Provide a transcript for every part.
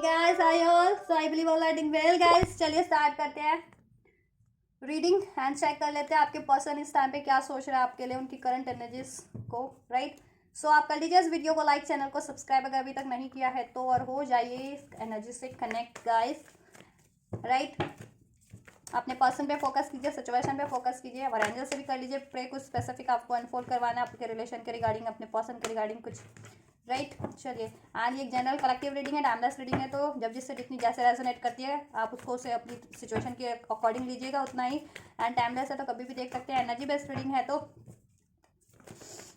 guys, hi all. So I believe all are doing well, guys. चलिए start करते हैं reading and check कर लेते हैं आपके पर्सन इस टाइम पे क्या सोच रहे हैं आपके लिए, उनकी करंट एनर्जीज को, राइट। सो आप कर लीजिए इस वीडियो को लाइक, चैनल को सब्सक्राइब अगर अभी तक नहीं किया है तो, और हो जाइए इस एनर्जी से कनेक्ट गाइस, राइट। अपने पर्सन पे फोकस कीजिए, सिचुएशन पे फोकस कीजिए और एंजल से भी कर लीजिए प्रे। कुछ स्पेसिफिक आपको अनफोल्ड करवाना है आपके रिलेशन के रिगार्डिंग, अपने पर्सन के रिगार्डिंग कुछ, राइट। चलिए, एंड ये जनरल कलेक्टिव रीडिंग है, टाइमलेस रीडिंग है, तो जब जिससे जितनी जैसे रेजोनेट करती है आप उसको से अपनी सिचुएशन के अकॉर्डिंग लीजिएगा उतना ही। एंड टाइमलेस है तो कभी भी देख सकते हैं। एनर्जी बेस्ड रीडिंग है तो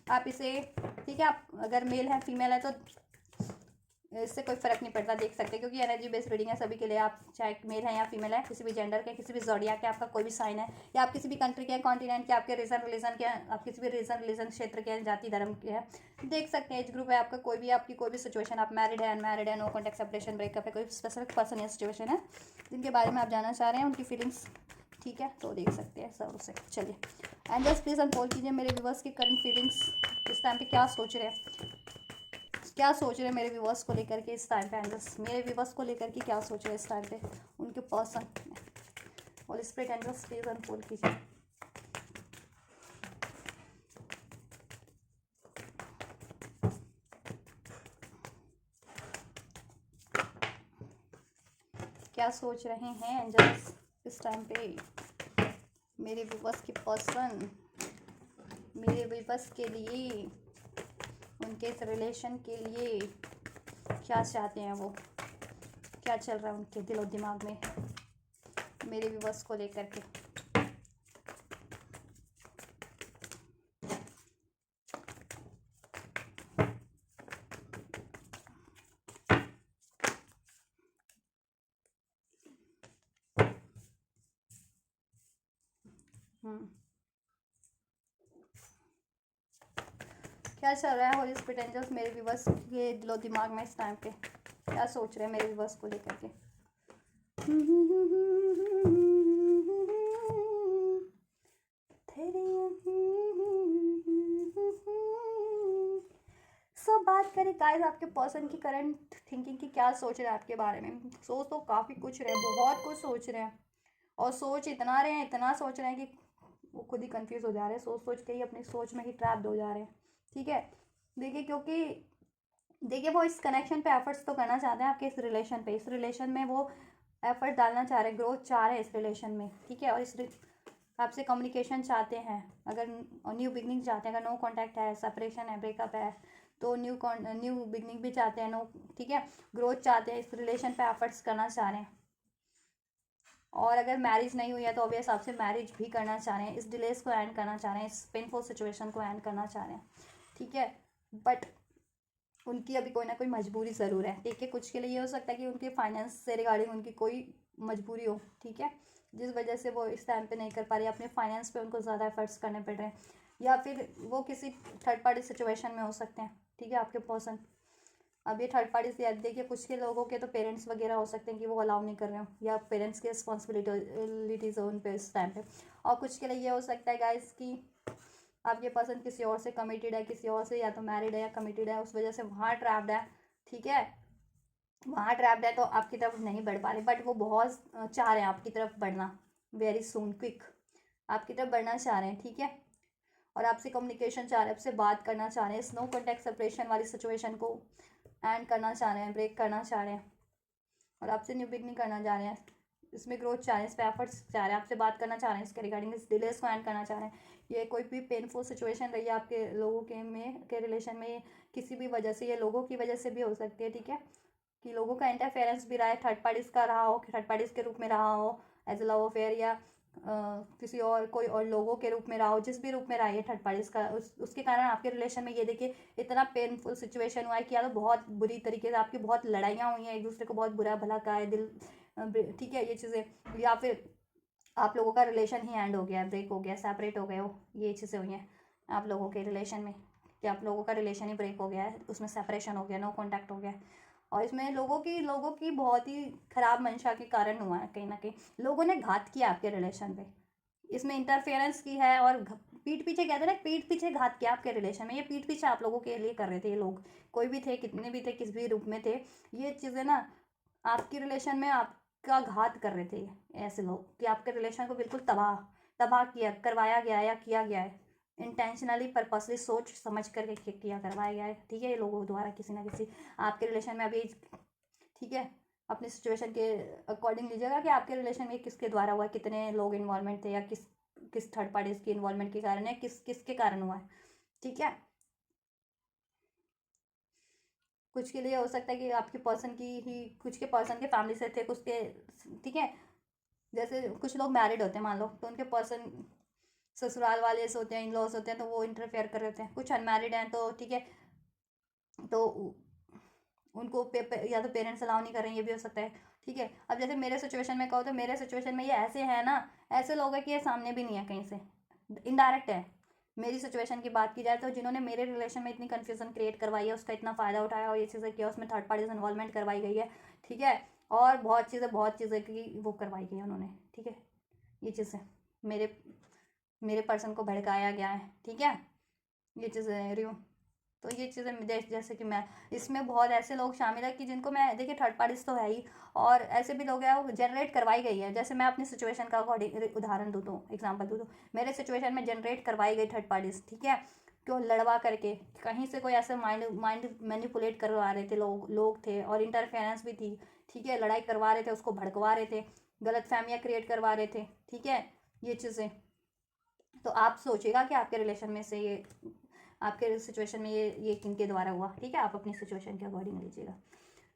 आप इसे, ठीक है, आप अगर मेल है फीमेल है तो इससे कोई फर्क नहीं पड़ता, देख सकते हैं, क्योंकि एनर्जी बेस्ड रीडिंग है सभी के लिए। आप चाहे मेल है या फीमेल है, किसी भी जेंडर के, किसी भी ज़ोडिया के, आपका कोई भी साइन है, या आप किसी भी कंट्री के हैं, कॉन्टिनेंट के, आपके रीजन रिलीजन के हैं, आप किसी भी रीजन क्षेत्र के हैं, जाति धर्म के हैं, देख सकते हैं। एज ग्रुप है आपका कोई भी, आपकी कोई भी सिचुएशन, आप मैरिड है, अनमैरिड है, नो कॉन्टैक्ट, सेपरेशन, ब्रेकअप है, कोई स्पेसिफिक पर्सन या सिचुएशन है जिनके बारे में आप जानना चाह रहे हैं, उनकी फीलिंग्स, ठीक है, तो देख सकते हैं सब उसे। चलिए, एंड जस्ट प्लीज अनफोल्ड कीजिए मेरे व्यूवर्स की करंट फीलिंग्स इस टाइम पे क्या सोच रहे हैं, क्या सोच रहे हैं मेरे व्यूवर्स को लेकर के इस टाइम पे। एंजल्स मेरे व्यूवर्स को लेकर के क्या सोच रहे हैं इस टाइम पे, उनके पर्सन और स्पिरिट एंजल्स प्लीज अनफोल्ड कीजिए। क्या सोच रहे हैं एंजल्स इस टाइम पे मेरे व्यूवर्स के पर्सन, मेरे व्यूवर्स के लिए, उनके इस रिलेशन के लिए क्या चाहते हैं वो, क्या चल रहा है उनके दिलो दिमाग में मेरे व्यूवर्स को लेकर के। क्या चल रहा है होली स्पिरिट एंजल्स मेरे व्यूवर्स के दिलो दिमाग में इस टाइम पे, क्या सोच रहे हैं मेरे व्यूवर्स को लेकर के। सो बात करें गाइस आपके पर्सन की करंट थिंकिंग की, क्या सोच रहे हैं आपके बारे में। सोच तो काफ़ी कुछ रहे हैं, बहुत कुछ सोच रहे हैं, और सोच इतना रहे हैं, इतना सोच रहे हैं कि वो खुद ही कंफ्यूज हो जा रहे हैं, सोच सोच के ही अपनी सोच में ही ट्रैप्ड हो जा रहे हैं, ठीक है। देखिए, क्योंकि देखिए वो इस कनेक्शन पे एफर्ट्स तो करना चाहते हैं आपके इस रिलेशन पे, इस रिलेशन में वो एफर्ट डालना चाह रहे हैं, ग्रोथ चाह रहे हैं इस रिलेशन में, ठीक है। और इस आपसे कम्युनिकेशन चाहते हैं, अगर न्यू बिगनिंग चाहते हैं, अगर नो कॉन्टैक्ट है, सेपरेशन है, ब्रेकअप है, तो न्यू बिगनिंग भी चाहते हैं, नो, ठीक है, ग्रोथ चाहते हैं, इस रिलेशन पे एफर्ट्स करना चाह रहे हैं। और अगर मैरिज नहीं हुई है तो ऑब्वियस आपसे मैरिज भी करना चाह रहे हैं, इस डिलेस को एंड करना चाह रहे हैं, इस पेनफुल सिचुएशन को एंड करना चाह रहे हैं, ठीक है। बट उनकी अभी कोई ना कोई मजबूरी ज़रूर है, ठीक है। कुछ के लिए ये हो सकता है कि उनके फाइनेंस से रिगार्डिंग उनकी कोई मजबूरी हो, ठीक है, जिस वजह से वो इस टाइम पे नहीं कर पा रही, अपने फाइनेंस पे उनको ज़्यादा एफर्ट्स करने पड़ रहे हैं, या फिर वो किसी थर्ड पार्टी सिचुएशन में हो सकते हैं, ठीक है, आपके पर्सन। अब ये थर्ड पार्टी से देखिए, कुछ के लोगों के तो पेरेंट्स वगैरह हो सकते हैं कि वो अलाउ नहीं कर रहे हो, या पेरेंट्स की रिस्पॉन्सिबिलिटीज़ हो उन पे इस टाइम पे। और कुछ के लिए ये हो सकता है गाइस कि आपके पर्सन किसी और से कमिटेड है, किसी और से या तो मैरिड है या कमिटेड है, उस वजह से वहाँ ट्रैप्ड है, ठीक है, वहाँ ट्रैप्ड है, तो आपकी तरफ नहीं बढ़ पा रहे। बट वो बहुत चाह रहे हैं आपकी तरफ बढ़ना, वेरी सून, क्विक आपकी तरफ बढ़ना चाह रहे हैं, ठीक है। और आपसे कम्युनिकेशन चाह रहे हैं, आपसे बात करना चाह रहे हैं, स्नो कॉन्टैक्ट सेपरेशन वाली सिचुएशन को एंड करना चाह रहे हैं, ब्रेक करना चाह रहे हैं, और आपसे न्यू बिगनिंग करना चाह रहे हैं, इसमें ग्रोथ चाह रहे हैं, इस पे एफर्ट्स चाह रहे हैं, आपसे बात करना चाह रहे हैं, इसके रिगार्डिंग इस डिलेस को एंड करना चाह रहे हैं। ये कोई भी पेनफुल सिचुएशन रही है आपके लोगों के रिलेशन में, किसी भी वजह से, ये लोगों की वजह से भी हो सकती है, ठीक है, कि लोगों का इंटरफेरेंस भी रहा है, थर्ड पार्टीज का रहा हो, थर्ड पार्टीज के रूप में रहा हो एज अ लव अफेयर, या किसी और कोई और लोगों के रूप में रहा हो, जिस भी रूप में रहा है थर्ड पार्टीज का, उसके कारण आपके रिलेशन में ये देखिए इतना पेनफुल सिचुएशन हुआ है कि या तो बहुत बुरी तरीके से आपकी बहुत लड़ाइयाँ हुई हैं, एक दूसरे को बहुत बुरा भला कहा है, दिल, ठीक है, ये चीज़ें, या फिर आप लोगों का रिलेशन ही एंड हो गया, ब्रेक हो गया, सेपरेट हो गए हो, ये चीज़ें हुई हैं आप लोगों के रिलेशन में, कि आप लोगों का रिलेशन ही ब्रेक हो गया है, उसमें सेपरेशन हो गया, नो कॉन्टैक्ट हो गया। और इसमें लोगों की बहुत ही खराब मंशा के कारण हुआ है, कहीं ना कहीं लोगों ने घात किया आपके रिलेशन पे, इसमें इंटरफेरेंस की है, और पीठ पीछे कहते हैं ना, पीठ पीछे घात किया आपके रिलेशन में, ये पीठ पीछे आप लोगों के लिए कर रहे थे ये लोग, कोई भी थे, कितने भी थे, किस भी रूप में थे, ये चीज़ें ना आपकी रिलेशन में आपका घात कर रहे थे ऐसे लोग कि आपके रिलेशन को बिल्कुल तबाह तबाह किया करवाया गया या किया गया है, इंटेंशनली पर्पसली सोच समझ करके किया करवाया गया है, ठीक है, ये लोगों द्वारा किसी ना किसी आपके रिलेशन में अभी, ठीक है। अपनी सिचुएशन के अकॉर्डिंग लीजिएगा कि आपके रिलेशन में किसके द्वारा हुआ है, कितने लोग इन्वॉल्वमेंट थे, या किस किस थर्ड पार्टीज की इन्वॉल्वमेंट के कारण है, किसके कारण हुआ है, ठीक है। कुछ के लिए हो सकता है कि आपके पर्सन की ही, कुछ के पर्सन के फैमिली से थे, कुछ के, ठीक है। जैसे कुछ लोग मैरिड होते हैं मान लो, तो उनके पर्सन ससुराल वाले से होते हैं, इन लॉज होते हैं, तो वो इंटरफेयर कर रहे होते हैं। कुछ अनमैरिड हैं तो ठीक है, तो उनको या तो पेरेंट्स अलाउ नहीं कर रहे हैं, ये भी हो सकता है, ठीक है। अब जैसे मेरे सिचुएशन में कहो तो मेरे सिचुएशन में ये ऐसे है ना, ऐसे लोग हैं कि ये सामने भी नहीं है कहीं से, इनडायरेक्ट है। मेरी सिचुएशन की बात की जाए तो जिन्होंने मेरे रिलेशन में इतनी कन्फ्यूजन क्रिएट करवाई है, उसका इतना फ़ायदा उठाया और ये चीज़ें किया, उसमें थर्ड पार्टीज इन्वॉल्वमेंट करवाई गई है, ठीक है। और बहुत चीज़ें की वो करवाई गई है उन्होंने, ठीक है। ये चीज़ें मेरे मेरे पर्सन को भड़काया गया है, ठीक है, ये चीज़ें रही हूँ। तो ये चीज़ें जैसे कि मैं, इसमें बहुत ऐसे लोग शामिल है कि जिनको मैं, देखिए थर्ड पार्टीज तो है ही, और ऐसे भी लोग हैं वो जनरेट करवाई गई है। जैसे मैं अपनी सिचुएशन का अकॉर्डिंग उदाहरण दूँ तो, एग्जांपल दूँ तो, मेरे सिचुएशन में जनरेट करवाई गई थर्ड पार्टीज, ठीक है, क्यों लड़वा करके कहीं से कोई ऐसे माइंड माइंड मैनिपुलेट करवा रहे थे, लोग थे, और इंटरफेरेंस भी थी, ठीक है, लड़ाई करवा रहे थे, उसको भड़कवा रहे थे, गलत फहमियाँ क्रिएट करवा रहे थे, ठीक है, ये चीज़ें। तो आप सोचिएगा कि आपके रिलेशन में से ये, आपके सिचुएशन में ये किनके द्वारा हुआ, ठीक है, आप अपनी सिचुएशन के अकॉर्डिंग लीजिएगा।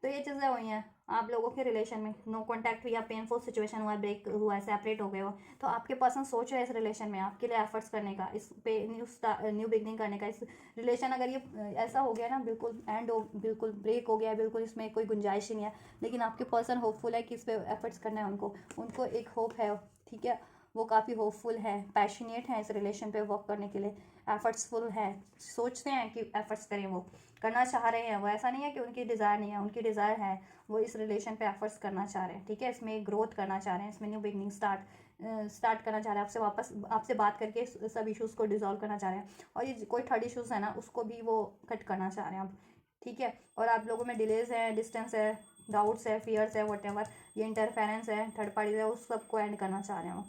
तो ये चीज़ें हुई हैं आप लोगों के रिलेशन में, नो कॉन्टैक्ट हुई, पेनफुल सिचुएशन हुआ, ब्रेक हुआ है, सेपरेट हो गए हो, तो आपके पर्सन सोच रहे हैं इस रिलेशन में आपके लिए एफर्ट्स करने का, इस पे न्यू बिगनिंग करने का। इस रिलेशन अगर ये ऐसा हो गया ना, बिल्कुल एंड हो, बिल्कुल ब्रेक हो गया, बिल्कुल इसमें कोई गुंजाइश ही नहीं है, लेकिन आपके पर्सन होपफुल है कि इस पर एफर्ट्स करना है उनको, उनको एक होप है, ठीक है, वो काफ़ी होपफुल है, पैशनेट है इस रिलेशन पे वर्क करने के लिए, एफर्ट्सफुल है, सोचते हैं कि एफर्ट्स करें, वो करना चाह रहे हैं, वो ऐसा नहीं है कि उनकी डिज़ायर नहीं है, उनकी डिज़ायर है, वो इस रिलेशन पे एफर्ट्स करना चाह रहे हैं, ठीक है, इसमें ग्रोथ करना चाह रहे हैं, इसमें न्यू बिगनिंग स्टार्ट करना चाह रहे हैं, आपसे वापस आपसे बात करके सब इश्यूज़ को डिजॉल्व करना चाह रहे हैं, और ये कोई थर्ड इश्यूज़ है ना उसको भी वो कट करना चाह रहे हैं अब, ठीक है। और आप लोगों में डिलेज है, डिस्टेंस है, डाउट्स है, फियर्स है, वट एवर ये इंटरफेरेंस है, थर्ड पार्टी है, उस सबको एंड करना चाह रहे हैं वो,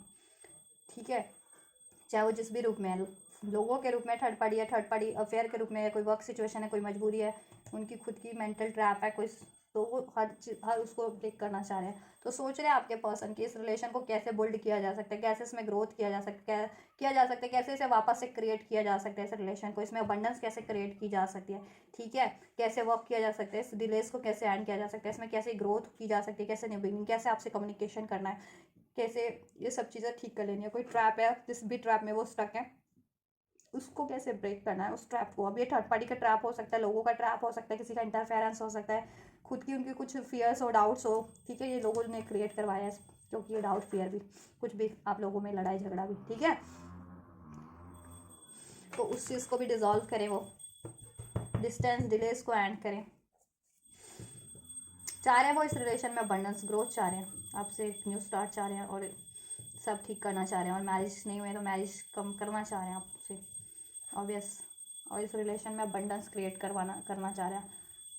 ठीक है। चाहे वो जिस भी रूप में है, लोगों के रूप में थर्ड पार्टी है, थर्ड पार्टी अफेयर के रूप में है, कोई वर्क सिचुएशन है, कोई मजबूरी है, उनकी खुद की मेंटल ट्रैप है कोई, तो वो हर उसको ब्रेक करना चाह रहे हैं। तो सोच रहे हैं आपके पर्सन की इस रिलेशन को कैसे बिल्ड किया जा सकता है, कैसे इसमें ग्रोथ किया जा सकता है, कैसे इसे वापस से क्रिएट किया जा सकता है, इस रिलेशन को, इसमें अबंडेंस कैसे क्रिएट की जा सकती है, ठीक है, कैसे वर्क किया जा सकता है, इस डिलेस को कैसे एंड किया जा सकता है, इसमें कैसे ग्रोथ की जा सकती है, कैसे न्यू बिगिनिंग, कैसे आपसे कम्युनिकेशन करना है, कैसे ये सब चीज़ें ठीक कर लेनी है, कोई ट्रैप है जिस भी ट्रैप में वो स्टक है उसको कैसे ब्रेक करना है, उस ट्रैप को। अब ये थर्ड पार्टी का ट्रैप हो सकता है, लोगों का ट्रैप हो सकता है, किसी का इंटरफेरेंस हो सकता है, खुद की उनकी कुछ फियर्स हो, डाउट्स हो, ठीक है, ये लोगों ने क्रिएट करवाया है, क्योंकि ये डाउट फियर भी, कुछ भी आप लोगों में लड़ाई झगड़ा भी, ठीक है, तो उस चीज़ को भी डिजॉल्व करें, वो डिस्टेंस डिलेस को एंड करें, चाह रहे हैं वो इस रिलेशन में अबंडेंस ग्रोथ चाह रहे हैं, आपसे एक न्यू स्टार्ट चाह रहे हैं, और सब ठीक करना चाह रहे हैं, और मैरिज नहीं हुए तो मैरिज कम करना चाह रहे हैं आपसे, ऑब्वियस, और इस रिलेशन में अबंडेंस क्रिएट करना चाह रहे हैं,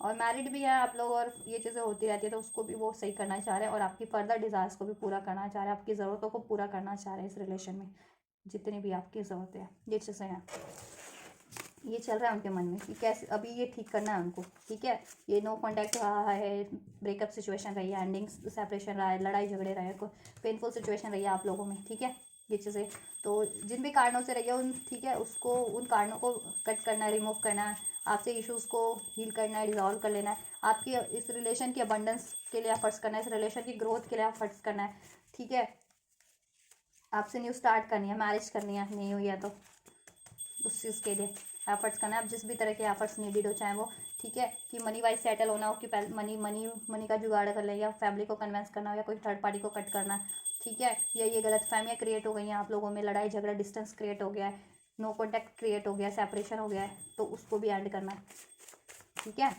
और मैरिड भी है आप लोग, और ये चीज़ें होती रहती है, तो उसको भी वो सही करना चाह रहे हैं, और आपकी फर्दर डिज़ायर्स को भी पूरा करना चाह रहे हैं, आपकी ज़रूरतों को पूरा करना चाह रहे हैं इस रिलेशन में, जितनी भी आपकी ज़रूरतें हैं, ये चीज़ें हैं, ये चल रहा है उनके मन में कि कैसे अभी ये ठीक करना है उनको, ठीक है। ये नो कॉन्टैक्ट रहा है, ब्रेकअप सिचुएशन रही है, एंडिंग सेपरेशन रहा है, लड़ाई झगड़े रहे, कोई पेनफुल सिचुएशन रही है आप लोगों में, ठीक है, ये चीज़ें, तो जिन भी कारणों से रही है उन, ठीक है, उसको उन कारणों को कट करना है, रिमूव करना है, आपसे इश्यूज़ को हील करना है, डिजॉल्व कर लेना है, आपकी इस रिलेशन की अबंडेंस के लिए एफर्ट्स करना है, इस रिलेशन की ग्रोथ के लिए एफर्ट्स करना है, ठीक है, आपसे न्यू स्टार्ट करनी है, मैरिज करनी है, नहीं हुई है तो उस चीज़ के लिए एफर्ट्स करना है। अब जिस भी तरह के एफर्ट्स नीडेड हो, चाहे वो, ठीक है, कि मनी वाइज सेटल होना हो, कि मनी मनी मनी का जुगाड़ कर ले, या फैमिली को कन्वेंस करना हो, या कोई थर्ड पार्टी को कट करना है, ठीक है, या ये गलत फहमियाँ क्रिएट हो गई हैं आप लोगों में, लड़ाई झगड़ा, डिस्टेंस क्रिएट हो गया है, नो कॉन्टैक्ट क्रिएट हो गया है, सेपरेशन हो गया है, तो उसको भी एंड करना है, ठीक है,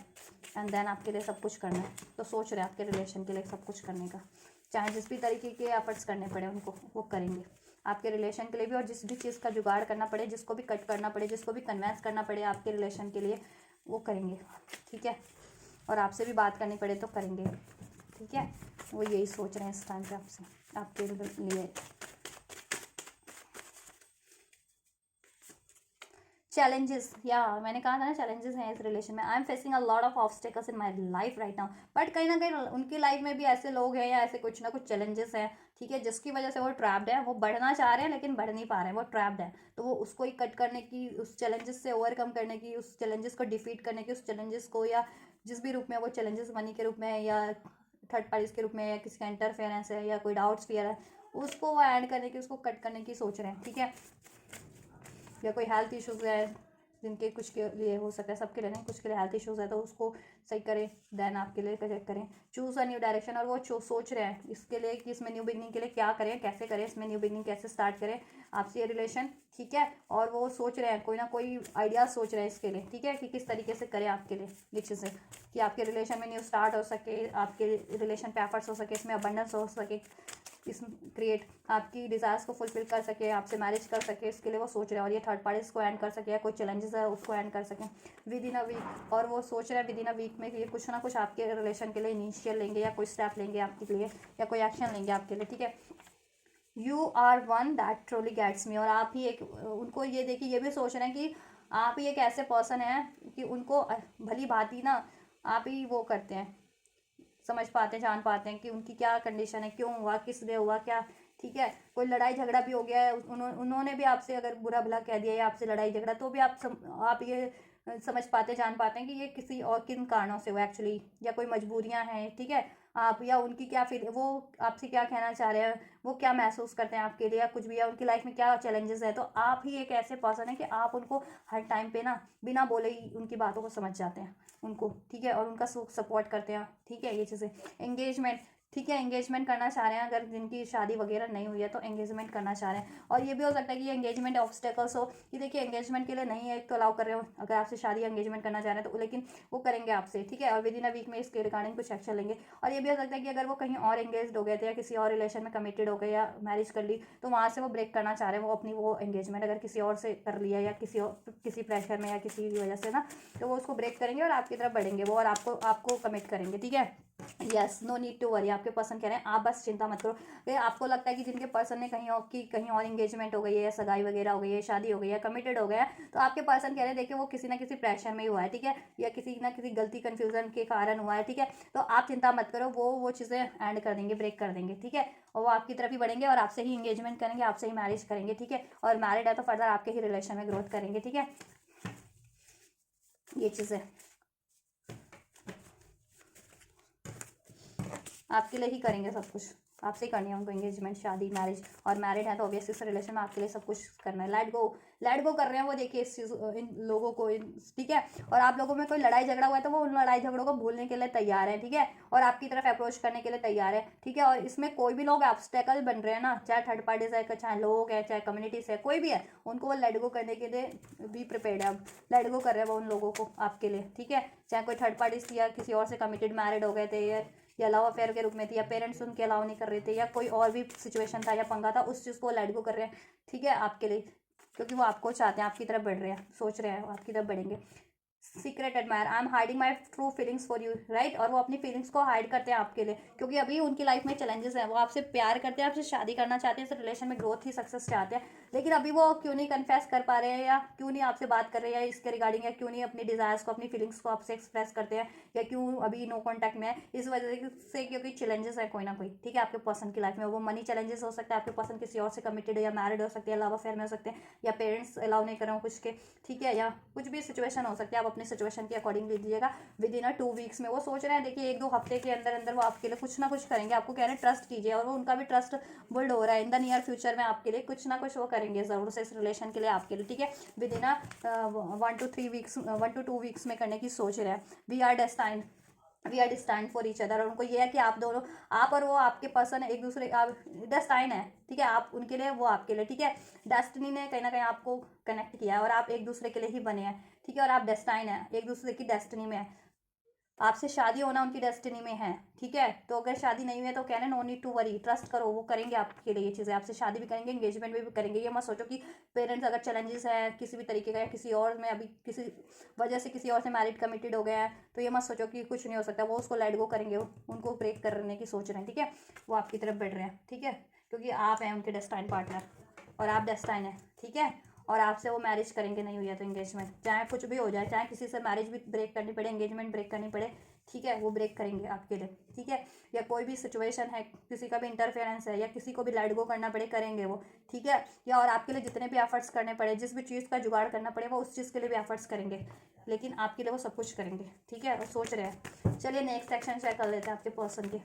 एंड देन आपके लिए सब कुछ करना है। तो सोच रहे हैं आपके रिलेशन के लिए सब कुछ करने का, चाहे जिस भी तरीके के एफर्ट्स करने पड़े उनको वो करेंगे आपके रिलेशन के लिए भी, और जिस भी चीज़ का जुगाड़ करना पड़े, जिसको भी कट करना पड़े, जिसको भी कन्वेंस करना पड़े आपके रिलेशन के लिए वो करेंगे, ठीक है, और आपसे भी बात करनी पड़े तो करेंगे, ठीक ठीक है, वो यही सोच रहे हैं इस टाइम पे आपसे, आपके लिए। चैलेंजेस, या मैंने कहा था ना चैलेंजेस हैं इस रिलेशन में। I am facing a lot of obstacles in my life right now, but कहीं ना कहीं उनकी लाइफ में भी ऐसे लोग हैं या ऐसे कुछ ना कुछ चैलेंजेस हैं, ठीक है, जिसकी वजह से वो ट्रैप्ड है। वो बढ़ना चाह रहे हैं लेकिन बढ़ नहीं पा रहे हैं, वो ट्रैप्ड है। तो वो उसको ही कट करने की, उस चैलेंजेस से ओवरकम करने की, उस चैलेंजेस को डिफीट करने की, उस चैलेंजेस को, या जिस भी रूप में वो चैलेंजेस मनी के रूप में या थर्ड पार्टीज के रूप में या किसी का इंटरफेरेंस है या कोई डाउट्स फियर है, उसको वो ऐड करने की, उसको कट करने की सोच रहे हैं, ठीक है। या कोई हेल्थ इश्यूज है जिनके कुछ के लिए हो सकता है, सबके लिए नहीं, कुछ के लिए हेल्थ इश्यूज है, तो उसको सही करें, देन आपके लिए चेक करें। चूज़ अ न्यू डायरेक्शन, और वो सोच रहे हैं इसके लिए कि इसमें न्यू बिगनिंग के लिए क्या करें, कैसे करें, इसमें न्यू बिगनिंग कैसे स्टार्ट करें आपसे ये रिलेशन, ठीक है। और वो सोच रहे हैं, कोई ना कोई आइडिया सोच रहे हैं इसके लिए, ठीक है, कि किस तरीके से करें आपके लिए ये चीज़ें, कि आपके रिलेशन में न्यू स्टार्ट हो सके, आपके रिलेशन पे एफर्ट्स हो सके, इसमें अबंडेंस हो सके, इस क्रिएट आपकी डिज़ायर्स को फुलफिल कर सके, आपसे मैरिज कर सके, इसके लिए वो सोच रहे हैं। और ये थर्ड पार्टीज को एंड कर सके, या कोई चैलेंजेस है उसको एंड कर सकें विद इन अ वीक। और वो सोच रहे हैं विद इन अ वीक में ये कुछ ना कुछ आपके रिलेशन के लिए इनिशियल लेंगे, या कोई स्टेप लेंगे आपके लिए, या कोई एक्शन लेंगे आपके लिए, ठीक है। You are one that truly gets me, और आप ही एक, उनको ये देखिए, ये भी सोच रहे हैं कि आप ही एक ऐसे पर्सन हैं कि उनको भली भांति ना आप ही वो करते हैं, समझ पाते हैं, जान पाते हैं कि उनकी क्या कंडीशन है, क्यों हुआ, किस लिए हुआ, क्या, ठीक है। कोई लड़ाई झगड़ा भी हो गया है, उन्होंने भी आपसे अगर बुरा भला कह दिया या आपसे लड़ाई झगड़ा, तो भी आप ये समझ पाते, जान पाते हैं कि ये किसी और किन कारणों से हुआ एक्चुअली, या कोई मजबूरियां हैं, ठीक है। आप या उनकी क्या फील, वो आपसे क्या कहना चाह रहे हैं, वो क्या महसूस करते हैं आपके लिए, या कुछ भी, या उनकी लाइफ में क्या चैलेंजेस है। तो आप ही एक ऐसे पर्सन है कि आप उनको हर टाइम पे ना बिना बोले ही उनकी बातों को समझ जाते हैं उनको, ठीक है, और उनका सपोर्ट करते हैं, ठीक है, ये चीज़ें। एंगेजमेंट, ठीक है, एंगेजमेंट करना चाह रहे हैं, अगर जिनकी शादी वगैरह नहीं हुई है तो एंगेजमेंट करना चाह रहे हैं। और ये भी हो सकता है कि एंगेजमेंट ऑब्स्टेकल्स हो, कि देखिए एंगेजमेंट के लिए नहीं है तो अलाउ कर रहे हो, अगर आपसे शादी एंगेजमेंट करना चाह रहे हैं तो, लेकिन वो करेंगे आपसे, ठीक है, और विद इन अ वीक में इसके रिगार्डिंग कुछ एक्शन लेंगे। और ये भी हो सकता है कि अगर वो कहीं और एंगेज हो गए थे, या किसी और रिलेशन में कमिटेड हो गए, या मैरिज कर ली, तो वहाँ से वो ब्रेक करना चाह रहे हैं, वो अपनी वो एंगेजमेंट अगर किसी और से कर लिया, या किसी प्रेशर में या किसी की वजह से ना, तो वो उसको ब्रेक करेंगे और आपकी तरफ बढ़ेंगे वो, और आपको कमिट करेंगे, ठीक है। Yes, no need to worry, आपके पर्सन कह रहे हैं आप बस चिंता मत करो। ये आपको लगता है कि जिनके पर्सन ने कहीं और एंगेजमेंट हो गई है, या सगाई वगैरह हो गई है, शादी हो गई है, कमिटेड हो गया, तो आपके पर्सन कह रहे हैं देखिए वो किसी ना किसी प्रेशर में ही हुआ है, ठीक है, या किसी ना किसी गलती कन्फ्यूजन के कारण हुआ है, ठीक है। तो आप चिंता मत करो, वो चीज़ें एंड कर देंगे, ब्रेक कर देंगे, ठीक है, और वो आपकी तरफ ही बढ़ेंगे, और आपसे ही एंगेजमेंट करेंगे, आपसे ही मैरिज करेंगे, ठीक है। और मैरिड है तो फर्दर आपके ही रिलेशन में ग्रोथ करेंगे, ठीक है, ये चीज़ें आपके लिए ही करेंगे सब कुछ, आपसे ही करनी है उनको एंगेजमेंट, शादी, मैरिज। और मैरिड है तो ऑब्वियसली इस रिलेशन में आपके लिए सब कुछ करना है। लेट गो कर रहे हैं वो, देखिए इस चीज़, इन लोगों को, ठीक है। और आप लोगों में कोई लड़ाई झगड़ा हुआ है तो वो उन लड़ाई झगड़ों को भूलने के लिए तैयार है, ठीक है, और आपकी तरफ अप्रोच करने के लिए तैयार है, ठीक है। और इसमें कोई भी लोग ऑब्स्टेकल बन रहे हैं ना, चाहे थर्ड पार्टीज है, चाहे लोग है, चाहे कम्युनिटीज है, कोई भी है, उनको वो लेट गो करने के लिए भी प्रिपेयर्ड है। अब लेट गो कर रहे हैं वो उन लोगों को आपके लिए, ठीक है, चाहे कोई थर्ड पार्टीज या किसी और से कमिटेड मैरिड हो गए थे, या लव अफेयर के रूप में थी, या पेरेंट्स उनके अलाउ नहीं कर रहे थे, या कोई और भी सिचुएशन था या पंगा था, उस चीज़ को लेट गो कर रहे हैं, ठीक है, आपके लिए, क्योंकि वो आपको चाहते हैं, आपकी तरफ बढ़ रहे हैं, सोच रहे हैं आपकी तरफ बढ़ेंगे। Secret admire, I am hiding my true feelings for you, right. और वो अपनी फीलिंग्स को हाइड करते हैं आपके लिए, क्योंकि अभी उनकी लाइफ में चैलेंजेस हैं, वो आपसे प्यार करते हैं, आपसे शादी करना चाहते हैं, इस रिलेशन में ग्रोथ ही सक्सेस चाहते हैं, लेकिन अभी वो क्यों नहीं कन्फेस कर पा रहे हैं, या क्यों नहीं आपसे बात कर रहे हैं, या इसके रिगार्डिंग, या क्यों नहीं अपनी डिजायर्स को, अपनी फीलिंग्स को आपसे एक्सप्रेस करते हैं, या क्यों अभी नो कॉन्टैक्ट में है, इस वजह से, क्योंकि चैलेंजेस है कोई ना कोई, ठीक है, आपके पर्सन की लाइफ में। वो मनी चैलेंजेस हो सकता है, आपके पर्सन किसी और से कमिटेड या मैरिड हो सकते हैं, लव अफेयर में हो सकते हैं, या पेरेंट्स अलाउ नहीं कर रहे हो कुछ के, ठीक है, या कुछ भी सिचुएशन हो सकती है, आप अपनी सिचुएशन के अकॉर्डिंग लीजिएगा। विद इन 2 वीक्स में वो सोच रहे हैं, देखिए 1-2 हफ्ते के अंदर अंदर वो आपके लिए कुछ ना कुछ करेंगे, आपको कह रहे हैं ट्रस्ट कीजिए, और वो उनका भी ट्रस्ट बिल्ड हो रहा है। इन द नियर फ्यूचर में आपके लिए कुछ ना कुछ वो करेंगे ज़रूर से इस रिलेशन के लिए आपके लिए, ठीक है। विद इन 1 to 2 वीक्स में करने की सोच रहे हैं। We are destined for each other, और उनको ये है कि आप दोनों, आप और वो आपके पर्सन एक दूसरे, आप डेस्टाइन है, ठीक है, आप उनके लिए, वो आपके लिए, ठीक है। डेस्टिनी ने कहीं ना कहीं आपको कनेक्ट किया है, और आप एक दूसरे के लिए ही बने हैं, ठीक है, और आप डेस्टाइन है, एक दूसरे की डेस्टिनी में है, आपसे शादी होना उनकी डेस्टिनी में है, ठीक है। तो अगर शादी नहीं हुई है तो कहना no need to worry, trust करो, वो करेंगे आपके लिए ये चीज़ें, आपसे शादी भी करेंगे, एंगेजमेंट भी करेंगे। ये मत सोचो कि पेरेंट्स अगर चैलेंजेस है किसी भी तरीके का, या किसी और में अभी किसी वजह से किसी और से मैरिड कमिटेड हो गया है, तो ये मत सोचो कि कुछ नहीं हो सकता, वो उसको लेट गो करेंगे, उनको ब्रेक करने की सोच रहे हैं, ठीक है। वो आपकी तरफ बढ़ रहे हैं, ठीक है, क्योंकि आप हैं उनके डेस्टाइन पार्टनर और आप डेस्टाइन है, ठीक है। और आपसे वो मैरिज करेंगे, नहीं हुई है तो एंगेजमेंट, चाहे कुछ भी हो जाए, चाहे किसी से मैरिज भी ब्रेक करनी पड़े, एंगेजमेंट ब्रेक करनी पड़े, ठीक है, वो ब्रेक करेंगे आपके लिए, ठीक है। या कोई भी सिचुएशन है, किसी का भी इंटरफेरेंस है, या किसी को भी लेट गो करना पड़े, करेंगे वो, ठीक है। या और आपके लिए जितने भी एफर्ट्स करने पड़े, जिस भी चीज़ का जुगाड़ करना पड़े, वो उस चीज़ के लिए भी एफर्ट्स करेंगे, लेकिन आपके लिए वो सब कुछ करेंगे, ठीक है, और सोच रहे हैं। चलिए नेक्स्ट सेक्शन चेक कर लेते हैं आपके पर्सन के।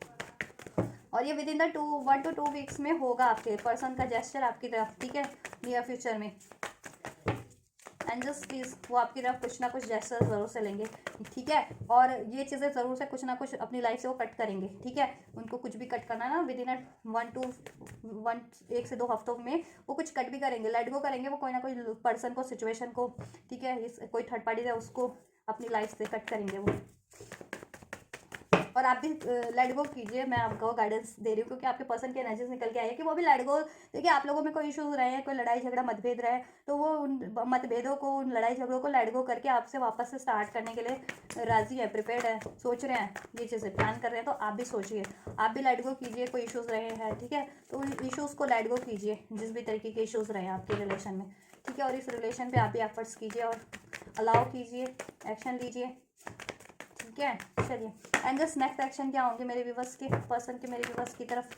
और ये with in the 1 to 2 weeks में होगा आपके पर्सन का जेस्चर आपकी तरफ, ठीक है, नियर फ्यूचर में। एंजल्स प्लीज वो आपकी तरफ कुछ ना कुछ जेस्चर जरूर से लेंगे, ठीक है। और ये चीज़ें ज़रूर से कुछ ना कुछ अपनी लाइफ से वो कट करेंगे, ठीक है। उनको कुछ भी कट करना ना विद इन 1 से 2 हफ्तों में वो कुछ कट भी करेंगे, लेट गो करेंगे वो कोई ना कोई पर्सन को, सिचुएशन को, ठीक है। इस कोई थर्ड पार्टी है उसको अपनी लाइफ से कट करेंगे वो। और आप भी लेट गो कीजिए, मैं आपको गाइडेंस दे रही हूँ, क्योंकि आपके पर्सन की एनर्जीज निकल के आई है कि वो भी लेट गो। देखिए आप लोगों में कोई इश्यूज रहे हैं, कोई लड़ाई झगड़ा मतभेद रहे, तो वो उन मतभेदों को, उन लड़ाई झगड़ों को लेट गो करके आपसे वापस से स्टार्ट करने के लिए राजी है, प्रिपेयर्ड है, सोच रहे हैं, ये चीज़ें प्लान कर रहे हैं। तो आप भी सोचिए, आप भी लेट गो कीजिए, कोई इशूज़ रहे हैं, ठीक है, तो उन इशूज़ को लेट गो कीजिए, जिस भी तरीके के इशूज़ रहे हैं आपके रिलेशन में, ठीक है। और इस रिलेशन पे आप भी एफर्ट्स कीजिए और अलाउ कीजिए, एक्शन लीजिए, ठीक है। चलिए एंजल्स नेक्स्ट एक्शन क्या होंगे मेरे व्यूवर्स के पर्सन के, मेरे व्यूवर्स की तरफ,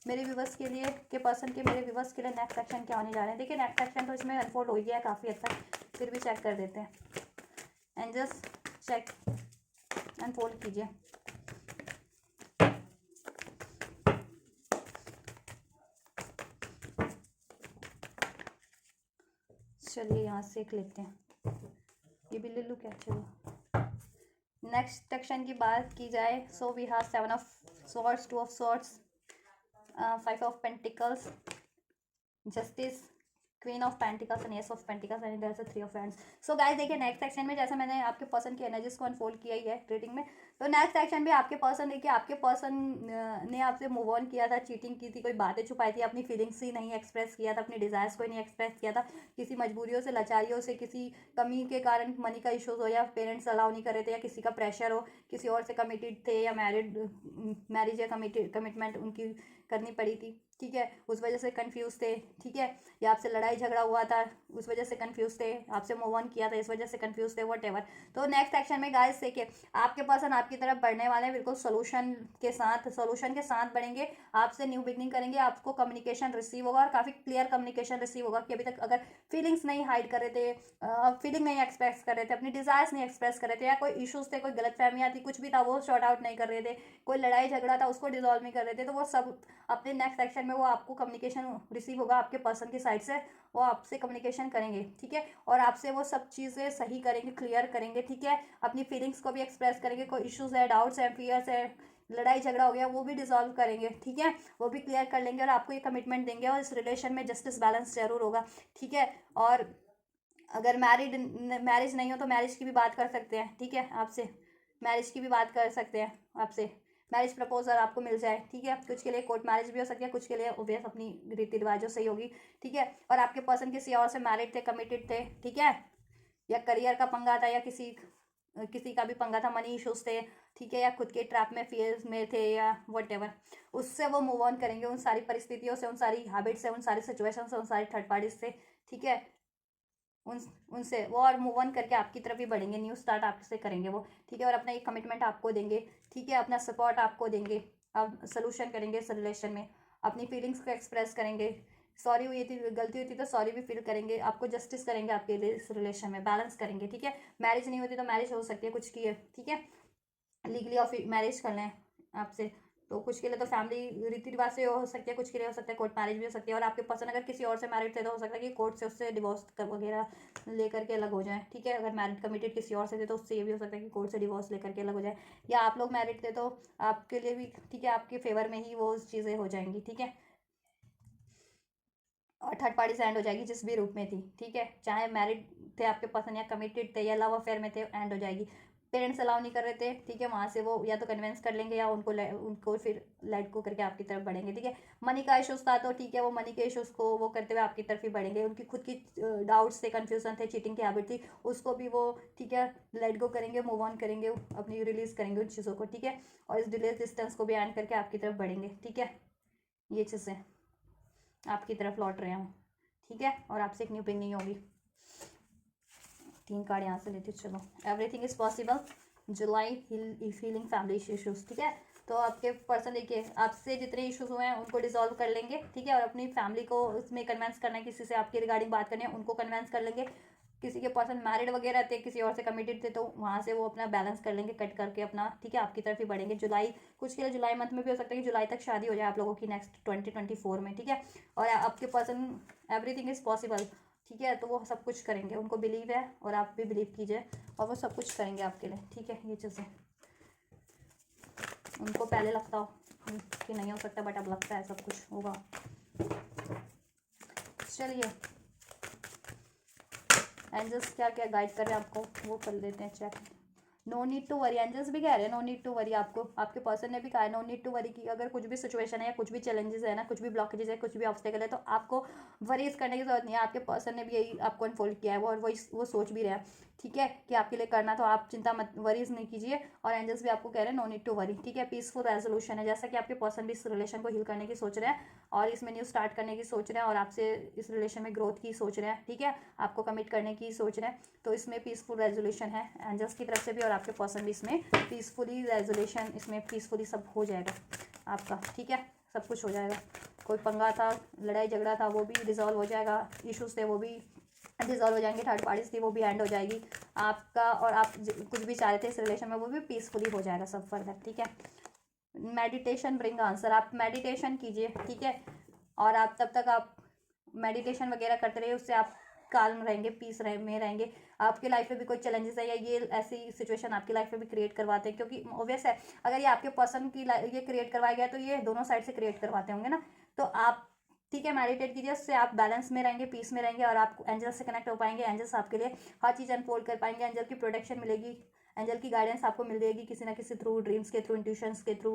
मेरे व्यूवर्स के लिए, के पर्सन के मेरे व्यूवर्स के लिए नेक्स्ट एक्शन क्या होने जा रहे हैं। देखिए नेक्स्ट एक्शन तो इसमें अनफोल्ड हो गया है काफ़ी हद तक, फिर भी चेक कर देते हैं। एंजल्स चेक अनफोल्ड कीजिए। चलिए यहाँ से एक लेते हैं, ये भी ले लूँ क्या, चलिए। नेक्स्ट सेक्शन की बात की जाए, so we have 7 of swords, 2 of swords, 5 of pentacles, justice, queen of pentacles and ace of pentacles and there is 3 of hands. So guys देखिए नेक्स्ट सेक्शन में, जैसे मैंने आपके पर्सन की एनर्जीज को अनफोल्ड किया ही है रीडिंग में, तो नेक्स्ट सेक्शन में आपके पर्सन, देखिए आपके पर्सन ने आपसे मूव ऑन किया था, चीटिंग की थी, कोई बातें छुपाई थी, अपनी फीलिंग्स ही नहीं एक्सप्रेस किया था, अपनी डिजायर्स को ही नहीं एक्सप्रेस किया था, किसी मजबूरियों से, लाचारियों से, किसी कमी के कारण, मनी का इशूज़ हो, या पेरेंट्स अलाउ नहीं कर रहे थे, या किसी का प्रेशर हो, किसी और से कमिटेड थे, या मैरिज या कमिटमेंट उनकी करनी पड़ी थी, ठीक है, उस वजह से कंफ्यूज थे, ठीक है। या आपसे लड़ाई झगड़ा हुआ था, उस वजह से कंफ्यूज थे, आपसे मूव ऑन किया था, इस वजह से कंफ्यूज थे, वट एवर। तो नेक्स्ट एक्शन में गाइस देखिए आपके पर्सन आपकी तरफ बढ़ने वाले हैं, बिल्कुल सोल्यूशन के साथ बढ़ेंगे, आपसे न्यू बिगनिंग करेंगे, आपको कम्युनिकेशन रिसीव होगा, और काफ़ी क्लियर कम्युनिकेशन रिसीव होगा कि अभी तक अगर फीलिंग्स नहीं हाइड कर रहे थे, फीलिंग नहीं एक्सप्रेस कर रहे थे, अपनी डिजायर्स नहीं एक्सप्रेस कर रहे थे, या कोई इशूज़ थे, कोई गलत फहमियाँ थी, कुछ भी था वो सॉर्ट आउट नहीं कर रहे थे, कोई लड़ाई झगड़ा था उसको डिजॉल्व नहीं कर रहे थे, तो वो सब अपने नेक्स्ट सेक्शन में वो आपको कम्युनिकेशन रिसीव होगा आपके पर्सन की साइड से, वो आपसे कम्युनिकेशन करेंगे, ठीक है। और आपसे वो सब चीज़ें सही करेंगे, क्लियर करेंगे, ठीक है। अपनी फीलिंग्स को भी एक्सप्रेस करेंगे, कोई इश्यूज है, डाउट्स है, फियर्स है, लड़ाई झगड़ा हो गया, वो भी डिजॉल्व करेंगे, ठीक है, वो भी क्लियर कर लेंगे, और आपको ये कमिटमेंट देंगे, और इस रिलेशन में जस्टिस बैलेंस जरूर होगा, ठीक है। और अगर मैरिज नहीं हो तो मैरिज की भी बात कर सकते हैं, ठीक है, आपसे मैरिज की भी बात कर सकते हैं, आपसे मैरिज प्रपोजल आपको मिल जाए, ठीक है। कुछ के लिए कोर्ट मैरिज भी हो सकती है, कुछ के लिए ओबियस अपनी रीति रिवाजों से ही होगी, ठीक है। और आपके पर्सन किसी और से मैरिड थे, कमिटेड थे, ठीक है, या करियर का पंगा था, या किसी किसी का भी पंगा था, मनी इशूज थे, ठीक है, या खुद के ट्रैप में, फियर्स में थे, या वट एवर, उससे वो मूव ऑन करेंगे, उन सारी परिस्थितियों से, उन सारी हैबिट्स से, उन सारी सिचुएशन से, उन सारी थर्ड पार्टीज से, ठीक है, उन उनसे वो और मूव ऑन करके आपकी तरफ ही बढ़ेंगे, न्यू स्टार्ट आपसे करेंगे वो, ठीक है। और अपना एक कमिटमेंट आपको देंगे, ठीक है, अपना सपोर्ट आपको देंगे, आप सोल्यूशन करेंगे इस रिलेशन में, अपनी फीलिंग्स को एक्सप्रेस करेंगे, सॉरी हुई थी, गलती हुई थी तो सॉरी भी फील करेंगे, आपको जस्टिस करेंगे आपके लिए इस रिलेशन में, बैलेंस करेंगे, ठीक है। मैरिज नहीं होती तो मैरिज हो सकती है कुछ की है, ठीक है, लीगली ऑफ मैरिज कर लें आपसे, तो कुछ के लिए तो फैमिली रीति रिवाज से हो सकती है, कुछ के लिए हो सकता है कोर्ट मैरिज भी हो सकती है। और आपके पर्सन अगर किसी और से मैरिड थे तो हो सकता है कि कोर्ट से उससे डिवोर्स वगैरह लेकर के अलग हो जाए, ठीक है। अगर मैरिड कमिटेड किसी और से थे तो उससे ये भी हो सकता है कि कोर्ट से डिवोर्स लेकर के अलग हो जाए, या आप लोग मैरिड थे तो आपके लिए भी, ठीक है, आपके फेवर में ही वो चीज़ें हो जाएंगी, ठीक है। और थर्ड पार्टी से एंड हो जाएगी जिस भी रूप में थी, ठीक है, चाहे मैरिड थे आपके पर्सन, या कमिटेड थे, या लव अफेयर में थे, एंड हो जाएगी। पेरेंट्स अलाउ नहीं कर रहे थे, ठीक है, वहाँ से वो या तो कन्विंस कर लेंगे या उनको फिर लेट गो करके आपकी तरफ बढ़ेंगे, ठीक है। मनी का इशूज़ था तो ठीक है, वो मनी के इशूज़ को वो करते हुए आपकी तरफ ही बढ़ेंगे। उनकी खुद की डाउट्स थे, कन्फ्यूजन थे, चीटिंग की हैबिट थी, उसको भी वो ठीक है लेट गो करेंगे, मूव ऑन करेंगे, अपनी रिलीज़ करेंगे उन चीज़ों को, ठीक है। और इस डिले डिस्टेंस को भी एंड करके आपकी तरफ बढ़ेंगे, ठीक है। ये चीज़ें आपकी तरफ लौट रहे हैं, ठीक है। और आपसे एक न्यू पिंग नहीं होगी। 3 कार्ड यहाँ से लेती हूँ, चलो। Everything is possible, July healing family issues, ठीक है। तो आपके पर्सन देखिए आपसे जितने इश्यूज हुए हैं उनको डिसॉल्व कर लेंगे, ठीक है। और अपनी फैमिली को उसमें कन्विंस करना है, किसी से आपकी रिगार्डिंग बात करनी है उनको कन्विंस कर लेंगे। किसी के पर्सन मैरिड वगैरह थे, किसी और से कमिटेड थे, तो वहाँ से वो अपना बैलेंस कर लेंगे, कट करके अपना, ठीक है, आपकी तरफ ही बढ़ेंगे। जुलाई कुछ के लिए जुलाई मंथ में भी हो सकता है कि जुलाई तक शादी हो जाए आप लोगों की नेक्स्ट 2024 में, ठीक है। और आपके पर्सन एवरीथिंग इज़ पॉसिबल, ठीक है। तो वो सब कुछ करेंगे, उनको बिलीव है और आप भी बिलीव कीजिए, और वो सब कुछ करेंगे आपके लिए, ठीक है। ये चीज़ें उनको पहले लगता हो कि नहीं हो सकता, बट अब लगता है सब कुछ होगा। चलिए एंजल्स क्या क्या गाइड कर रहे हैं आपको वो कर लेते हैं check. No need to worry, angels भी कह रहे हैं नो नीड टू वरी आपको, आपके पर्सन ने भी कहा है नो नीड टू वरी कि अगर कुछ भी सिचुएशन है या कुछ भी चैलेंजेस है ना, कुछ भी ब्लॉकेजेस है, कुछ भी ऑब्स्टेकल है, तो आपको वरीज करने की जरूरत नहीं है। आपके पर्सन ने भी यही आपको अनफोल्ड किया है और वो सोच भी रहे हैं, ठीक है, कि आपके लिए करना, तो आप चिंता मत, वरीज नहीं कीजिए। और एंजल्स भी आपको कह रहे हैं नो नीड टू वरी, ठीक है। पीसफुल रेजोल्यूशन है, जैसा कि आपके पर्सन भी इस रिलेशन को हील करने की सोच रहे हैं और इसमें न्यू स्टार्ट करने की सोच रहे हैं और आपसे इस रिलेशन में ग्रोथ की सोच रहे हैं, ठीक है, आपको कमिट करने की सोच रहे हैं। तो इसमें पीसफुल रेजोल्यूशन है एंजल्स की तरफ से भी और आपके पर्सन भी इसमें पीसफुली रेजोल्यूशन, इसमें पीसफुली सब हो जाएगा आपका, ठीक है, सब कुछ हो जाएगा। कोई पंगा था, लड़ाई झगड़ा था, वो भी डिजॉल्व हो जाएगा, इश्यूज थे वो भी डिजॉल्व हो जाएंगे, थर्ड पार्टीज थी वो भी एंड हो जाएगी आपका, और आप कुछ भी चाह रहे थे इस रिलेशन में वो भी पीसफुली हो जाएगा सब फर्दर, ठीक है। मेडिटेशन ब्रिंग आंसर, आप मेडिटेशन कीजिए, ठीक है। और आप तब तक आप मेडिटेशन वगैरह करते रहिए, उससे आप काल्म रहेंगे, पीस में रहेंगे। आपके लाइफ में भी कोई चैलेंजेस है या ये ऐसी सिचुएशन आपकी लाइफ में भी क्रिएट करवाते हैं, क्योंकि ऑब्वियस है अगर ये आपके पर्सन की ये क्रिएट करवाया गया तो ये दोनों साइड से क्रिएट करवाते होंगे ना। तो आप ठीक है मेडिटेट कीजिए, उससे आप बैलेंस में रहेंगे, पीस में रहेंगे और आप एंजल से कनेक्ट हो पाएंगे। एंजल्स आपके लिए हर चीज़ अनफोल्ड कर पाएंगे, एंजल की प्रोटेक्शन मिलेगी, एंजल की गाइडेंस आपको मिल जाएगी किसी ना किसी थ्रू, ड्रीम्स के थ्रू, इंट्यूशंस के थ्रू,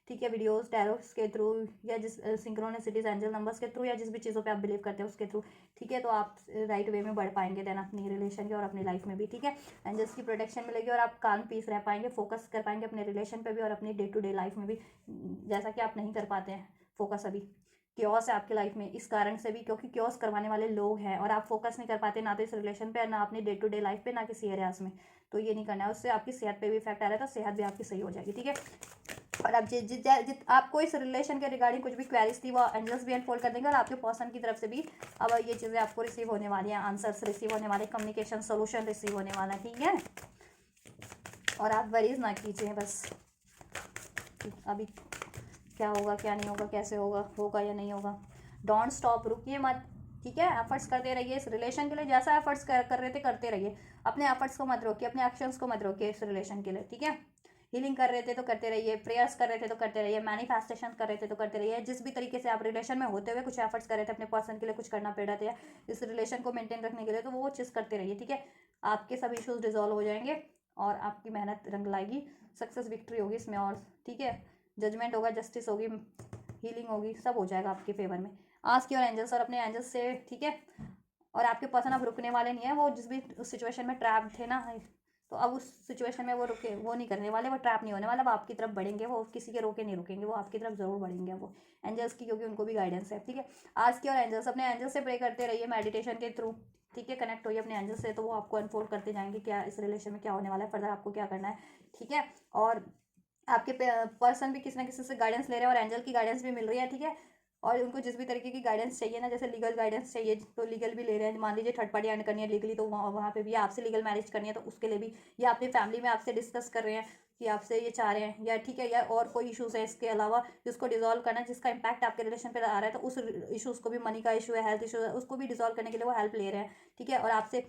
ठीक है, वीडियोस टैरोट्स के थ्रू, या जिस सिंक्रोनिसिटीज एंजल नंबर्स के थ्रू, या जिस भी चीज़ों पे आप बिलीव करते हैं उसके थ्रू, ठीक है। तो आप राइट वे में बढ़ पाएंगे देन अपनी रिलेशन के और अपनी लाइफ में भी, ठीक है। एंजल्स की प्रोटेक्शन मिलेगी और आप काम पीस रह पाएंगे, फोकस कर पाएंगे अपने रिलेशन पे भी और अपनी डे टू डे लाइफ में भी, जैसा कि आप नहीं कर पाते हैं फोकस अभी। क्योस है आपकी लाइफ में इस कारण से भी, क्योंकि क्योस करवाने वाले लोग हैं और आप फोकस नहीं कर पाते ना तो इस रिलेशन पे, ना अपनी डे टू डे लाइफ पे, ना किसी एरियाज में। तो ये नहीं करना है, उससे आपकी सेहत पे भी इफेक्ट आ रहा है, तो सेहत भी आपकी सही हो जाएगी, ठीक है। और अब आपको इस रिलेशन के रिगार्डिंग कुछ भी क्वेरीज थी वो एंजल्स भी अनफोल्ड कर देंगे और आपके पर्सन की तरफ से भी अब ये चीज़ें आपको रिसीव होने वाली हैं, आंसर्स रिसीव होने वाले, कम्युनिकेशन सोल्यूशन रिसीव होने वाला है, ठीक है। और आप वरीज ना कीजिए बस, अभी क्या होगा क्या नहीं होगा, कैसे होगा, होगा या नहीं होगा। डोंट स्टॉप, रुकिए मत, ठीक है। एफर्ट्स करते रहिए इस रिलेशन के लिए, जैसा एफर्ट्स कर रहे थे करते रहिए, अपने एफर्ट्स को मत रोकिए, अपने एक्शंस को मत रोकिए इस रिलेशन के लिए, ठीक है। हीलिंग कर रहे थे तो करते रहिए, प्रेयर्स कर रहे थे तो करते रहिए, मैनिफेस्टेशन कर रहे थे तो करते रहिए, जिस भी तरीके से आप रिलेशन में होते हुए कुछ एफर्ट्स कर रहे थे, अपने पर्सन के लिए कुछ करना पड़ रहा था इस रिलेशन को मेंटेन रखने के लिए, तो वो चीज़ करते रहिए, ठीक है। आपके सब इश्यूज डिजॉल्व हो जाएंगे और आपकी मेहनत रंग लाएगी, सक्सेस विक्ट्री होगी इसमें, और ठीक है, जजमेंट होगा, जस्टिस होगी, हीलिंग होगी, सब हो जाएगा आपके फेवर में। आस्क योर एंजल्स, और अपने एंजल्स से, ठीक है। और आपके पर्सन अब रुकने वाले नहीं है, वो जिस भी उस सिचुएशन में ट्रैप थे ना, तो अब उस सिचुएशन में वो रुके, वो नहीं करने वाले, वो ट्रैप नहीं होने वाला, वो आपकी तरफ बढ़ेंगे, वो किसी के रोके नहीं रुकेंगे, वो आपकी तरफ जरूर बढ़ेंगे वो एंजल्स की, क्योंकि उनको भी गाइडेंस है, ठीक है। आज की और एंजल्स, अपने एंजल्स से प्रे करते रहिए मेडिटेशन के थ्रू, ठीक है, कनेक्ट होइए अपने एंजल्स से, तो वो आपको अनफोल्ड करते जाएंगे क्या इस रिलेशन में क्या होने वाला है, फर्दर आपको क्या करना है, ठीक है। और आपके पर्सन भी किसी ना किसी से गाइडेंस ले रहे हैं और एंजल की गाइडेंस भी मिल रही है, ठीक है। और उनको जिस भी तरीके की गाइडेंस चाहिए ना, जैसे लीगल गाइडेंस चाहिए तो लीगल भी ले रहे हैं, मान लीजिए थर्ड पार्टी एंड करनी है लीगली, तो वहाँ पे भी आपसे लीगल मैरिज करनी है तो उसके लिए भी, या अपनी फैमिली में आपसे डिस्कस कर रहे हैं कि आपसे ये चाह रहे हैं, या ठीक है, या और कोई इशूज़ है इसके अलावा जिसको डिजोल्व करना है, जिसका इंपैक्ट आपके रिलेशन पर आ रहा है, तो उस इशूज़ को भी, मनी का इशू है, हेल्थ इशू है, उसको भी डिजोल्व करने के लिए वो हेल्प ले रहे हैं, ठीक है। और आपसे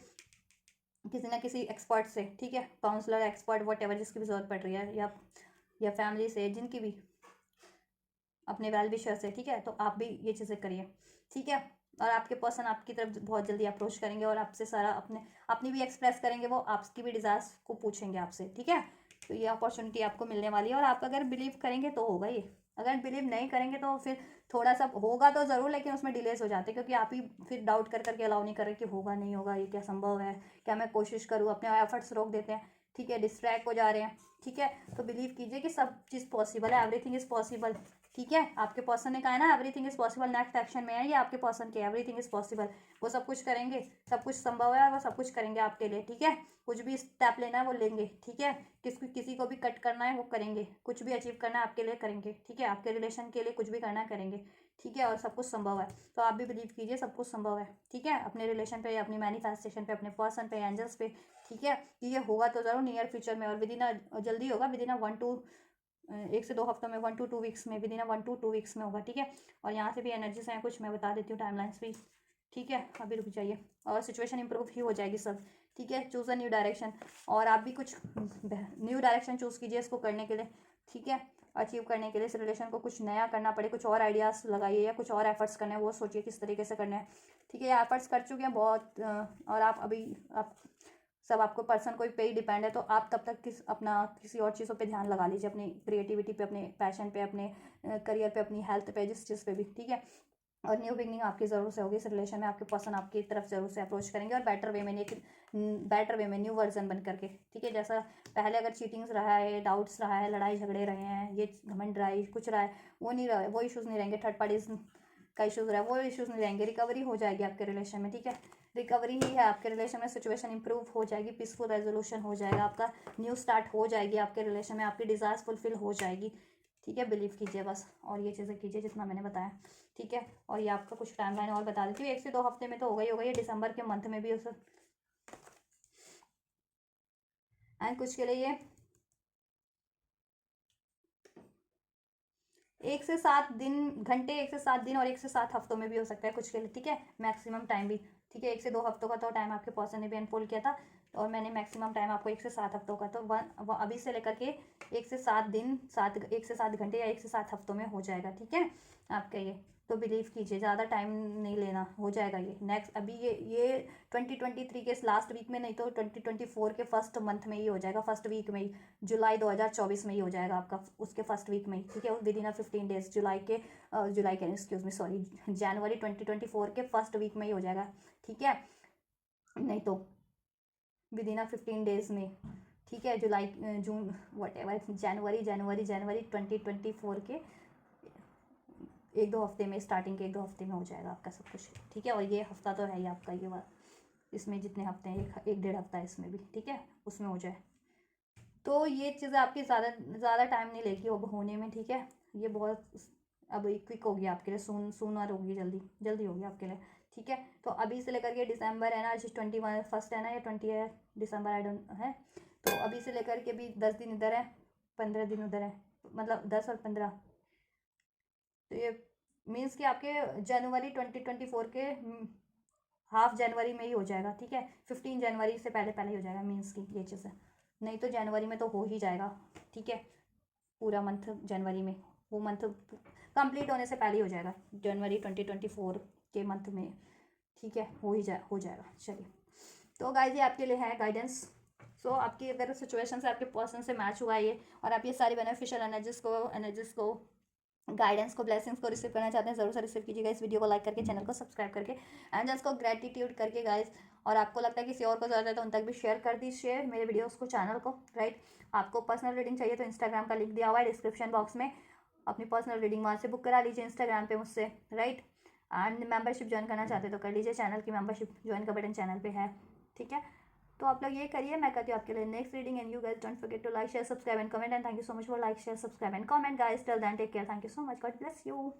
किसी ना किसी एक्सपर्ट से, ठीक है, काउंसलर, एक्सपर्ट, वट एवर, जिसकी भी जरूरत पड़ रही है, या फैमिली से, जिनकी भी, अपने वेल विशर से, ठीक है। तो आप भी ये चीज़ें करिए, ठीक है। और आपके पर्सन आपकी तरफ बहुत जल्दी अप्रोच करेंगे और आपसे सारा अपनी भी एक्सप्रेस करेंगे, वो आपकी भी डिज़ायर्स को पूछेंगे आपसे, ठीक है। तो ये अपॉर्चुनिटी आपको मिलने वाली है, और आप अगर बिलीव करेंगे तो होगा ये, अगर बिलीव नहीं करेंगे तो फिर थोड़ा सा होगा तो ज़रूर, लेकिन उसमें डिलेस हो जाते हैं, क्योंकि आप ही फिर डाउट कर करके अलाउ नहीं कर रहे कि होगा नहीं होगा, ये क्या संभव है, क्या मैं कोशिश करूँ, अपने एफर्ट्स रोक देते हैं, ठीक है, डिस्ट्रैक्ट हो जा रहे हैं, ठीक है। तो बिलीव कीजिए कि सब चीज़ पॉसिबल है, एवरीथिंग इज़ पॉसिबल, ठीक है। आपके पर्सन ने कहा है ना everything is possible, next action में है ये आपके पर्सन के, एवरीथिंग इज़ पॉसिबल, वो सब कुछ करेंगे, सब कुछ संभव है, वो सब कुछ करेंगे आपके लिए, ठीक है। कुछ भी स्टेप लेना है वो लेंगे, ठीक है। किसी को भी कट करना है वो करेंगे, कुछ भी अचीव करना है आपके लिए करेंगे, ठीक है। आपके रिलेशन के लिए कुछ भी करना है करेंगे, ठीक है। और सब कुछ संभव है, तो आप भी बिलीव कीजिए सब कुछ संभव है, ठीक है। अपने रिलेशन पे, अपनी मैनिफेस्टेशन पे, अपने पर्सन पे, एंजल्स पे, ठीक है। ये होगा तो ज़रूर नियर फ्यूचर में, और विद इन जल्दी होगा, विद इन 1 से 2 हफ्तों में, 1 to 2 वीक्स में, विद इन 1 to 2 वीक्स में होगा, ठीक है। और यहाँ से भी एनर्जीज हैं कुछ, मैं बता देती हूँ टाइमलाइंस भी, ठीक है। अभी रुक जाइए, और सिचुएशन इंप्रूव ही हो जाएगी सब, ठीक है। चूज़ अ न्यू डायरेक्शन, और आप भी कुछ न्यू डायरेक्शन चूज़ कीजिए इसको करने के लिए, ठीक है। अचीव करने के लिए इस रिलेशन को कुछ नया करना पड़े, कुछ और आइडियाज़ लगाइए या कुछ और एफर्ट्स करने हैं, वो सोचिए किस तरीके से करना है, ठीक है। ये एफर्ट्स कर चुके हैं बहुत, और आप अभी आप सब आपको पर्सन कोई पे ही डिपेंड है, तो आप तब तक किसी और चीज़ों पे ध्यान लगा लीजिए, अपनी क्रिएटिविटी पे, अपने पैशन पे, अपने करियर पे, अपनी हेल्थ पे, जिस चीज़ पे भी, ठीक है। और न्यू बिगनिंग आपकी ज़रूर से होगी इस रिलेशन में, आपके पर्सन आपकी तरफ ज़रूर से अप्रोच करेंगे, और बेटर वे में न्यू वर्जन बन करके, ठीक है। जैसा पहले अगर चीटिंग्स रहा है, डाउट्स रहा है, लड़ाई झगड़े रहे हैं, ये घमंड रहा है, कुछ रहा है, वो नहीं रहा, वो इशूज़ नहीं रहेंगे, थर्ड पार्टीज का इशूज़ रहा है, वो इशूज़ नहीं रहेंगे, रिकवरी हो जाएगी आपके रिलेशन में, ठीक है। रिकवरी ही है आपके रिलेशन में, सिचुएशन इंप्रूव हो जाएगी, पीसफुल रेजोल्यूशन हो जाएगा, आपका न्यू स्टार्ट हो जाएगी आपके रिलेशन में, आपकी डिज़ायर्स फुलफिल हो जाएगी, ठीक है। बिलीव कीजिए बस, और ये चीज़ें कीजिए जितना मैंने बताया, ठीक है। और ये आपका कुछ टाइमलाइन और बता देती हूँ, 1 से 2 हफ्ते में तो होगा ही होगा, ये दिसंबर के मंथ में भी उस, एंड कुछ के लिए 1 से 7 दिन, 1 से 7 दिन और 1 से 7 हफ्तों में भी हो सकता है कुछ के लिए, ठीक है। मैक्सिमम टाइम भी, ठीक है। 1 से 2 हफ्तों का तो टाइम आपके पर्सन ने भी अनफोल्ड किया था, और मैंने मैक्सिमम टाइम आपको 1 से 7 हफ्तों का, तो अभी से लेकर के 1 से 7 दिन, 1 से 7 घंटे या 1 से 7 हफ्तों में हो जाएगा, ठीक है आपका ये। तो बिलीव कीजिए, ज़्यादा टाइम नहीं लेना, हो जाएगा ये नेक्स्ट, अभी ये 2023 के लास्ट वीक में, नहीं तो 2024 के फर्स्ट मंथ में ही हो जाएगा, फर्स्ट वीक में ही, जुलाई 2024 में ही हो जाएगा आपका, उसके फर्स्ट वीक में ही, ठीक है। विद इन 15 डेज, जुलाई के एक्सक्यूज मी सॉरी, जनवरी 2024 के फर्स्ट वीक में ही हो जाएगा, ठीक है। नहीं तो विद इन 15 डेज में, ठीक है। जुलाई, जून, वट एवर, जनवरी 2024 के 1-2 हफ्ते में, स्टार्टिंग के 1-2 हफ्ते में हो जाएगा आपका सब कुछ, ठीक है। और ये हफ्ता तो है ही आपका, ये बात, इसमें जितने हफ्ते हैं, 1-1.5 हफ्ता है इसमें भी, ठीक है, उसमें हो जाए, तो ये चीज़ें आपकी ज़्यादा टाइम नहीं लेगी अब होने में, ठीक है। ये बहुत अब क्विक होगी आपके लिए, सूनर होगी, जल्दी जल्दी होगी आपके लिए, ठीक है। तो अभी से लेकर के दिसंबर है ना, आज 21 है ना, या 20 है दिसंबर, आई डोंट है, तो अभी से लेकर के भी 10 दिन इधर है, 15 दिन उधर है, मतलब 10 और 15, तो ये मीन्स कि आपके जनवरी 2024 के हाफ जनवरी में ही हो जाएगा, ठीक है। 15 जनवरी से पहले पहले ही हो जाएगा, मीन्स की ये चीज़ है, नहीं तो जनवरी में तो हो ही जाएगा, ठीक है। पूरा मंथ जनवरी में, वो मंथ कंप्लीट होने से पहले ही हो जाएगा, जनवरी 2024 के मंथ में, ठीक है, हो जाएगा, चलिए। तो गाइस ये आपके लिए है गाइडेंस, सो आपकी अगर सिचुएशन से आपके पर्सन से मैच हुआ है ये, और आप ये सारी बेनिफिशियल एनर्जीज को गाइडेंस को, ब्लेसिंग्स को रिसीव करना चाहते हैं, ज़रूर से रिसीव कीजिएगा, इस वीडियो को लाइक करके, चैनल को सब्सक्राइब करके, एंजल्स को ग्रेटिट्यूड करके गाइस। और आपको लगता है किसी और को ज़रूरत है तो उन तक भी शेयर कर दीजिए मेरे वीडियोस को, चैनल को, राइट। आपको पर्सनल रीडिंग चाहिए तो इंस्टाग्राम का लिंक दिया हुआ है डिस्क्रिप्शन बॉक्स में, अपनी पर्सनल रीडिंग वहाँ से बुक करा लीजिए इंस्टाग्राम पे मुझसे, राइट। एंड मेंबरशिप ज्वाइन करना चाहते हो तो कर लीजिए, चैनल की मेंबरशिप ज्वाइन का बटन चैनल पे है, ठीक है। तो आप लोग ये करिए, मैं करती हूँ आपके लिए next reading, and you guys don't forget to like share subscribe and comment, and thank you so much for like share subscribe and comment guys, till then take care, thank you so much, God bless you.